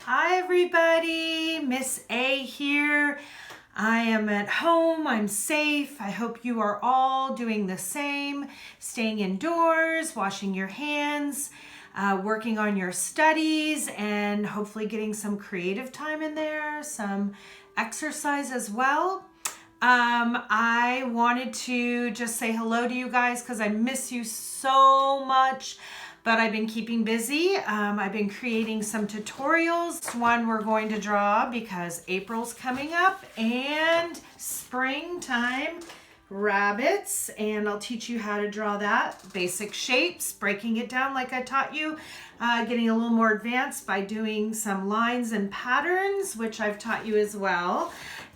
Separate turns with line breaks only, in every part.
Hi everybody, Miss A here. I am at home, I'm safe. I hope you are all doing the same, staying indoors, washing your hands, working on your studies, and hopefully getting some creative time in there, some exercise as well. I wanted to just say hello to you guys because I miss you so much, but I've been keeping busy. I've been creating some tutorials. One we're going to draw because April's coming up and springtime rabbits, and I'll teach you how to draw that. Basic shapes, breaking it down like I taught you, getting a little more advanced by doing some lines and patterns, which I've taught you as well.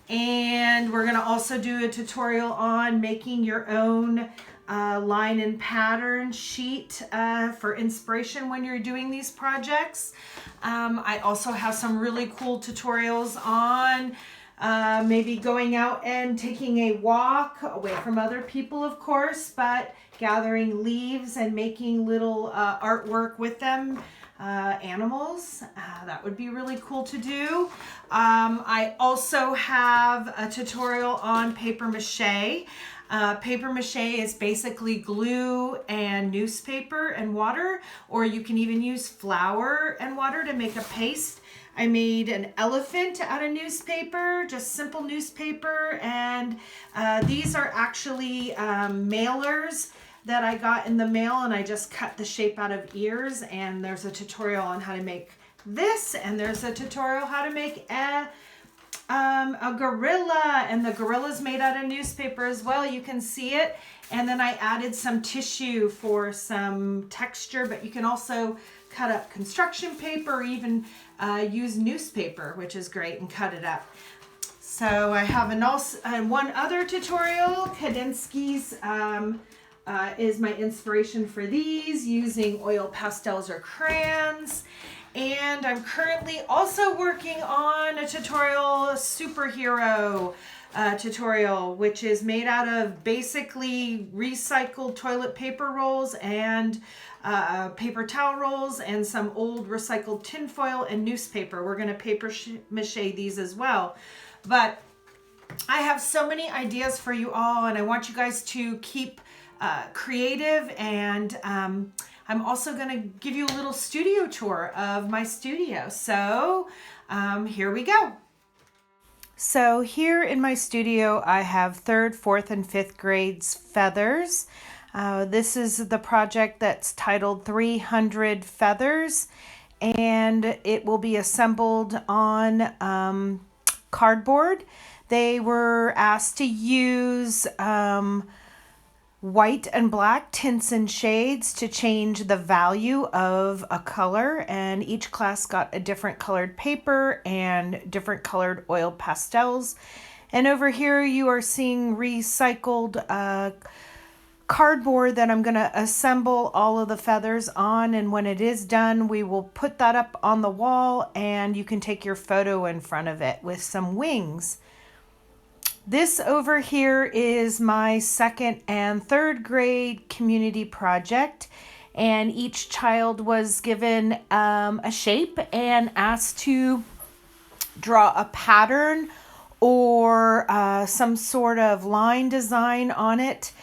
And we're going to also do a tutorial on making your own line and pattern sheet for inspiration when you're doing these projects. I also have some really cool tutorials on maybe going out and taking a walk away from other people, of course, but gathering leaves and making little artwork with them. Animals. That would be really cool to do. I also have a tutorial on paper mache. Paper mache is basically glue and newspaper and water, or you can even use flour and water to make a paste. I made an elephant out of newspaper, just simple newspaper, and these are actually mailers that I got in the mail, and I just cut the shape out of ears, and there's a tutorial on how to make this, and there's a tutorial how to make a gorilla, and the gorilla's made out of newspaper as well. You can see it, and then I added some tissue for some texture, but you can also cut up construction paper or even use newspaper, which is great, and cut it up. So I have one other tutorial. Kandinsky's is my inspiration for these, using oil pastels or crayons. And I'm currently also working on a tutorial, a superhero tutorial, which is made out of basically recycled toilet paper rolls and paper towel rolls and some old recycled tinfoil and newspaper. We're going to paper mache these as well. But I have so many ideas for you all, and I want you guys to keep creative, and I'm also going to give you a little studio tour of my studio. So here we go. So here in my studio, I have 3rd, 4th, and 5th grades feathers. This is the project that's titled 300 Feathers, and it will be assembled on cardboard. They were asked to use white and black tints and shades to change the value of a color, and each class got a different colored paper and different colored oil pastels. And over here you are seeing recycled cardboard that I'm going to assemble all of the feathers on, and when it is done we will put that up on the wall, and you can take your photo in front of it with some wings. This over here is my 2nd and 3rd grade community project, and each child was given a shape and asked to draw a pattern or some sort of line design on it,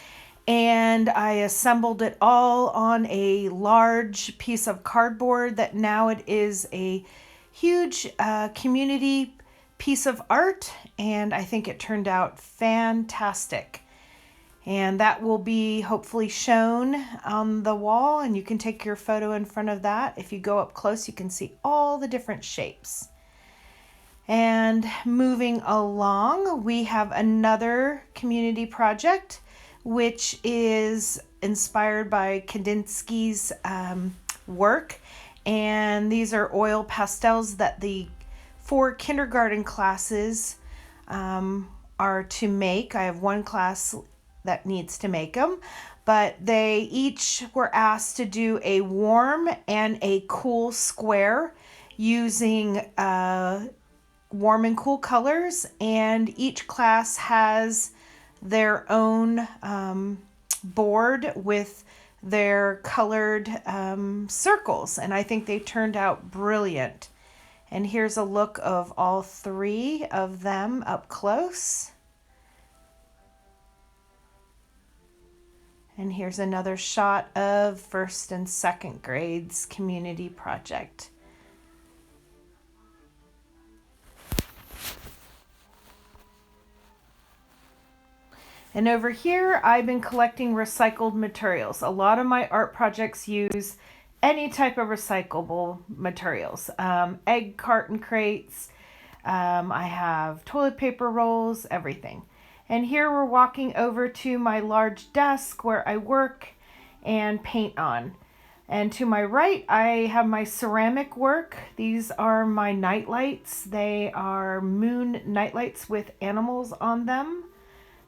and I assembled it all on a large piece of cardboard that now it is a huge community piece of art, and I think it turned out fantastic. And that will be hopefully shown on the wall, and you can take your photo in front of that. If you go up close, you can see all the different shapes. And moving along, we have another community project, which is inspired by Kandinsky's work. And these are oil pastels that the 4 kindergarten classes are to make. I have one class that needs to make them, but they each were asked to do a warm and a cool square using warm and cool colors, and each class has their own board with their colored circles, and I think they turned out brilliant. And here's a look of all three of them up close. And here's another shot of first and second grades community project. And over here, I've been collecting recycled materials. A lot of my art projects use any type of recyclable materials. Egg carton crates, I have toilet paper rolls, everything. And here we're walking over to my large desk where I work and paint on. And to my right, I have my ceramic work. These are my night lights. They are moon night lights with animals on them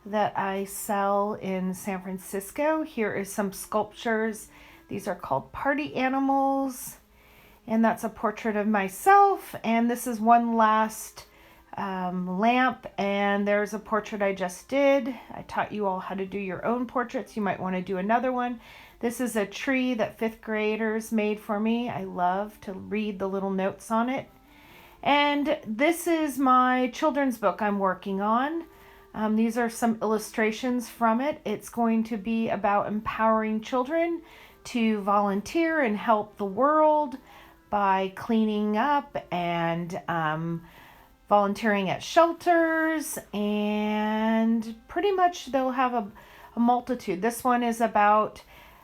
that I sell in San Francisco. Here is some sculptures. These are called party animals. And that's a portrait of myself. And this is one last lamp. And there's a portrait I just did. I taught you all how to do your own portraits. You might want to do another one. This is a tree that 5th graders made for me. I love to read the little notes on it. And this is my children's book I'm working on. These are some illustrations from it. It's going to be about empowering children to volunteer and help the world by cleaning up and volunteering at shelters, and pretty much they'll have a multitude. This one is about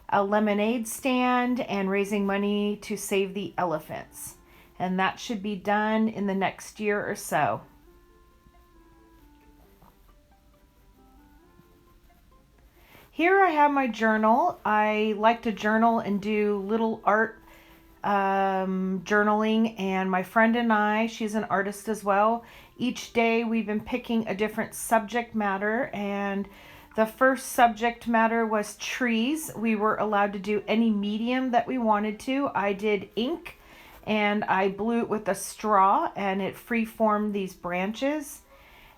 a lemonade stand and raising money to save the elephants, and that should be done in the next year or so. Here I have my journal. I like to journal and do little art journaling, and my friend and I, she's an artist as well. Each day we've been picking a different subject matter, and the first subject matter was trees. We were allowed to do any medium that we wanted to. I did ink, and I blew it with a straw, and it free-formed these branches.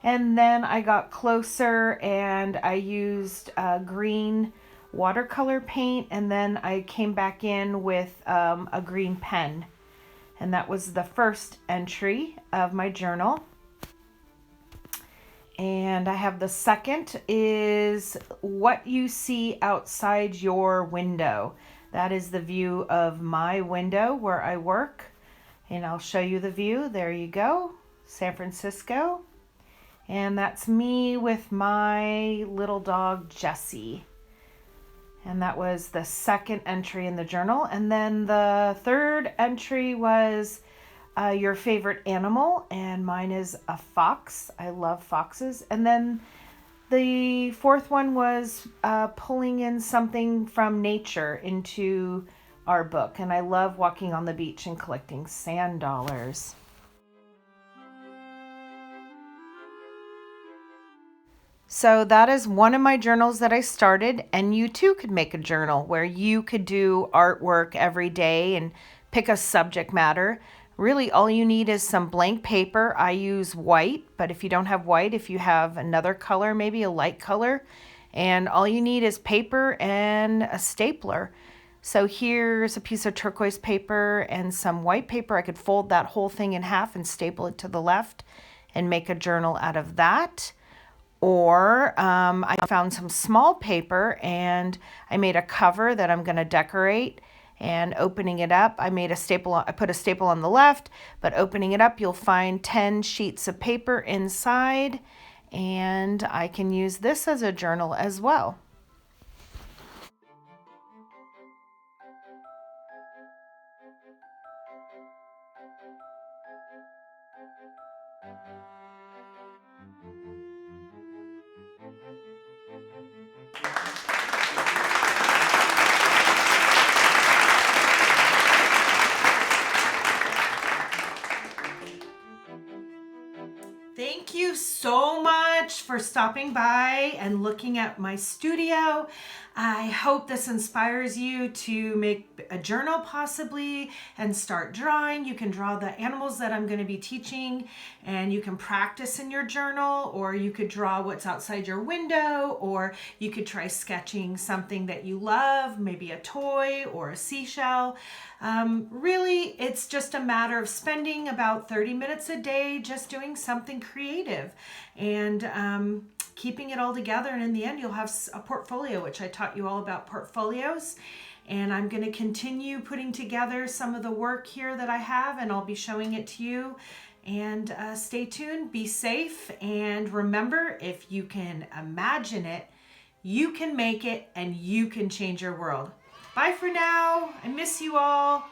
And then I got closer and I used green watercolor paint, and then I came back in with a green pen. And that was the first entry of my journal. And I have the second is what you see outside your window. That is the view of my window where I work. And I'll show you the view. There you go, San Francisco. And that's me with my little dog, Jessie. And that was the second entry in the journal. And then the third entry was your favorite animal. And mine is a fox. I love foxes. And then the fourth one was pulling in something from nature into our book. And I love walking on the beach and collecting sand dollars. So that is one of my journals that I started, and you too could make a journal where you could do artwork every day and pick a subject matter. Really, all you need is some blank paper. I use white, but if you don't have white, if you have another color, maybe a light color, and all you need is paper and a stapler. So here's a piece of turquoise paper and some white paper. I could fold that whole thing in half and staple it to the left and make a journal out of that. Or I found some small paper and I made a cover that I'm going to decorate. And opening it up, I put a staple on the left, but opening it up, you'll find 10 sheets of paper inside. And I can use this as a journal as well. Thank you so much for stopping by and looking at my studio. I hope this inspires you to make a journal possibly and start drawing. You can draw the animals that I'm going to be teaching, and you can practice in your journal, or you could draw what's outside your window, or you could try sketching something that you love, maybe a toy or a seashell. Really, it's just a matter of spending about 30 minutes a day just doing something creative and keeping it all together. And in the end, you'll have a portfolio, which I taught you all about portfolios. And I'm going to continue putting together some of the work here that I have, and I'll be showing it to you. And stay tuned, be safe, and remember, if you can imagine it, you can make it, and you can change your world. Bye for now. I miss you all.